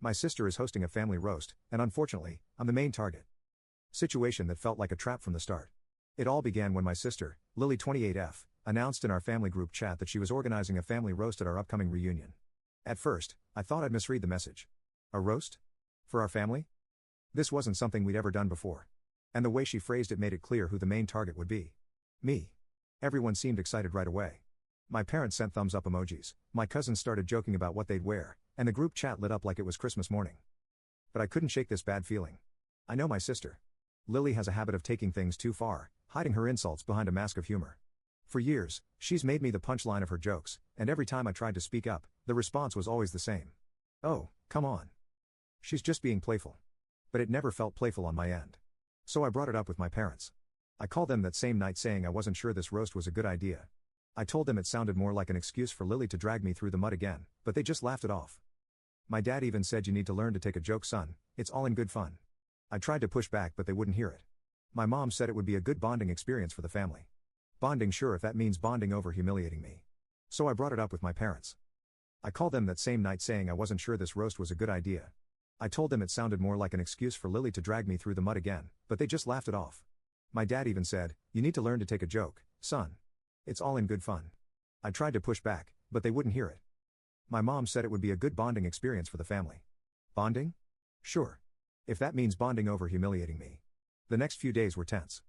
My sister is hosting a family roast, and unfortunately, I'm the main target. Situation that felt like a trap from the start. It all began when my sister, Lily 28F, announced in our family group chat that she was organizing a family roast at our upcoming reunion. At first, I thought I'd misread the message. A roast? For our family? This wasn't something we'd ever done before. And the way she phrased it made it clear who the main target would be. Me. Everyone seemed excited right away. My parents sent thumbs up emojis, my cousins started joking about what they'd wear, and the group chat lit up like it was Christmas morning. But I couldn't shake this bad feeling. I know my sister. Lily has a habit of taking things too far, hiding her insults behind a mask of humor. For years, she's made me the punchline of her jokes, and every time I tried to speak up, the response was always the same. Oh, come on. She's just being playful. But it never felt playful on my end. So I brought it up with my parents. I called them that same night saying I wasn't sure this roast was a good idea. I told them it sounded more like an excuse for Lily to drag me through the mud again, but they just laughed it off. My dad even said, "You need to learn to take a joke, son, it's all in good fun." I tried to push back but they wouldn't hear it. My mom said it would be a good bonding experience for the family. Bonding, sure, if that means bonding over humiliating me. So I brought it up with my parents. I called them that same night saying I wasn't sure this roast was a good idea. I told them it sounded more like an excuse for Lily to drag me through the mud again, but they just laughed it off. My dad even said, "You need to learn to take a joke, son. It's all in good fun." I tried to push back, but they wouldn't hear it. My mom said it would be a good bonding experience for the family. Bonding? Sure. If that means bonding over humiliating me. The next few days were tense.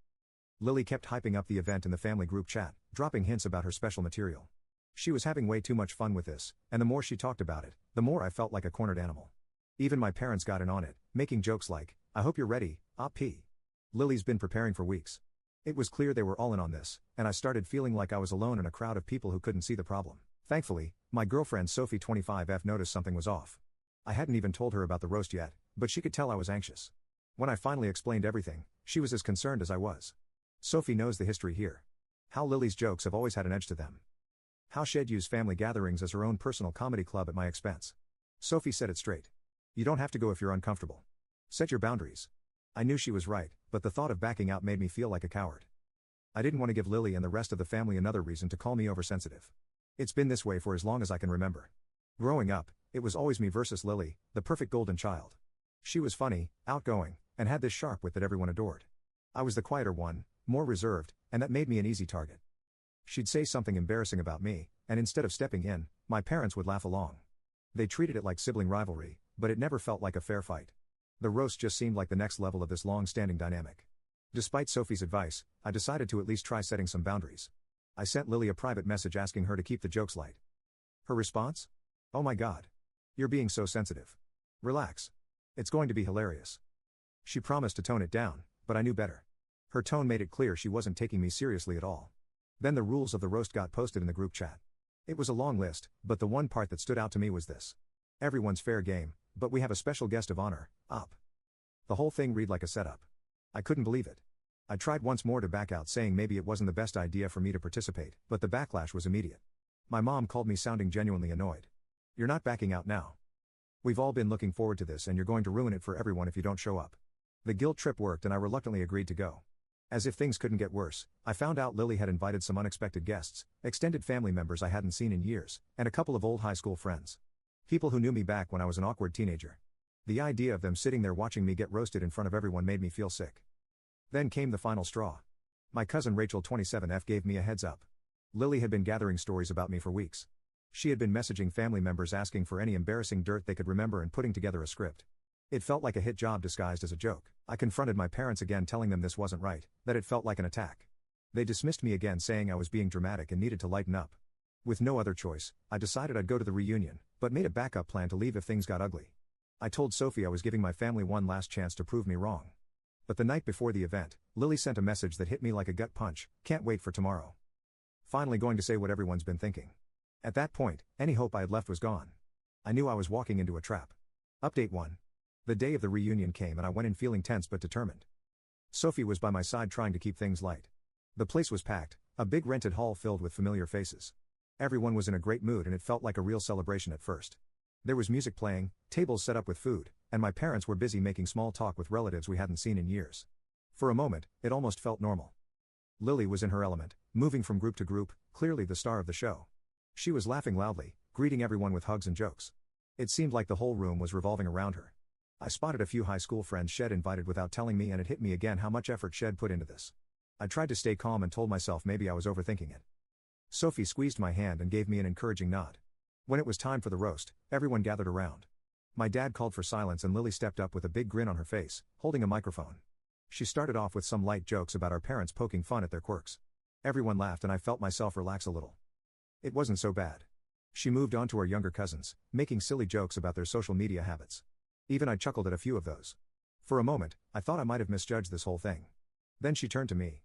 Lily kept hyping up the event in the family group chat, dropping hints about her special material. She was having way too much fun with this, and the more she talked about it, the more I felt like a cornered animal. Even my parents got in on it, making jokes like, "I hope you're ready, P. Lily's been preparing for weeks." It was clear they were all in on this, and I started feeling like I was alone in a crowd of people who couldn't see the problem. Thankfully, my girlfriend Sophie 25F noticed something was off. I hadn't even told her about the roast yet, but she could tell I was anxious. When I finally explained everything, she was as concerned as I was. Sophie knows the history here. How Lily's jokes have always had an edge to them. How she'd use family gatherings as her own personal comedy club at my expense. Sophie said it straight. You don't have to go if you're uncomfortable. Set your boundaries. I knew she was right, but the thought of backing out made me feel like a coward. I didn't want to give Lily and the rest of the family another reason to call me oversensitive. It's been this way for as long as I can remember. Growing up, it was always me versus Lily, the perfect golden child. She was funny, outgoing, and had this sharp wit that everyone adored. I was the quieter one, more reserved, and that made me an easy target. She'd say something embarrassing about me, and instead of stepping in, my parents would laugh along. They treated it like sibling rivalry, but it never felt like a fair fight. The roast just seemed like the next level of this long-standing dynamic. Despite Sophie's advice, I decided to at least try setting some boundaries. I sent Lily a private message asking her to keep the jokes light. Her response? "Oh my God. You're being so sensitive. Relax. It's going to be hilarious." She promised to tone it down, but I knew better. Her tone made it clear she wasn't taking me seriously at all. Then the rules of the roast got posted in the group chat. It was a long list, but the one part that stood out to me was this. Everyone's fair game, but we have a special guest of honor, Up. The whole thing read like a setup. I couldn't believe it. I tried once more to back out saying maybe it wasn't the best idea for me to participate, but the backlash was immediate. My mom called me sounding genuinely annoyed. "You're not backing out now. We've all been looking forward to this and you're going to ruin it for everyone if you don't show up." The guilt trip worked and I reluctantly agreed to go. As if things couldn't get worse, I found out Lily had invited some unexpected guests, extended family members I hadn't seen in years, and a couple of old high school friends. People who knew me back when I was an awkward teenager. The idea of them sitting there watching me get roasted in front of everyone made me feel sick. Then came the final straw. My cousin Rachel 27F gave me a heads up. Lily had been gathering stories about me for weeks. She had been messaging family members asking for any embarrassing dirt they could remember and putting together a script. It felt like a hit job disguised as a joke. I confronted my parents again telling them this wasn't right, that it felt like an attack. They dismissed me again saying I was being dramatic and needed to lighten up. With no other choice, I decided I'd go to the reunion, but made a backup plan to leave if things got ugly. I told Sophie I was giving my family one last chance to prove me wrong. But the night before the event, Lily sent a message that hit me like a gut punch. "Can't wait for tomorrow. Finally going to say what everyone's been thinking." At that point, any hope I had left was gone. I knew I was walking into a trap. Update 1. The day of the reunion came and I went in feeling tense but determined. Sophie was by my side trying to keep things light. The place was packed, a big rented hall filled with familiar faces. Everyone was in a great mood and it felt like a real celebration at first. There was music playing, tables set up with food, and my parents were busy making small talk with relatives we hadn't seen in years. For a moment, it almost felt normal. Lily was in her element, moving from group to group, clearly the star of the show. She was laughing loudly, greeting everyone with hugs and jokes. It seemed like the whole room was revolving around her. I spotted a few high school friends Shed invited without telling me, and it hit me again how much effort Shed put into this. I tried to stay calm and told myself maybe I was overthinking it. Sophie squeezed my hand and gave me an encouraging nod. When it was time for the roast, everyone gathered around. My dad called for silence and Lily stepped up with a big grin on her face, holding a microphone. She started off with some light jokes about our parents poking fun at their quirks. Everyone laughed and I felt myself relax a little. It wasn't so bad. She moved on to our younger cousins, making silly jokes about their social media habits. Even I chuckled at a few of those. For a moment, I thought I might have misjudged this whole thing. Then she turned to me.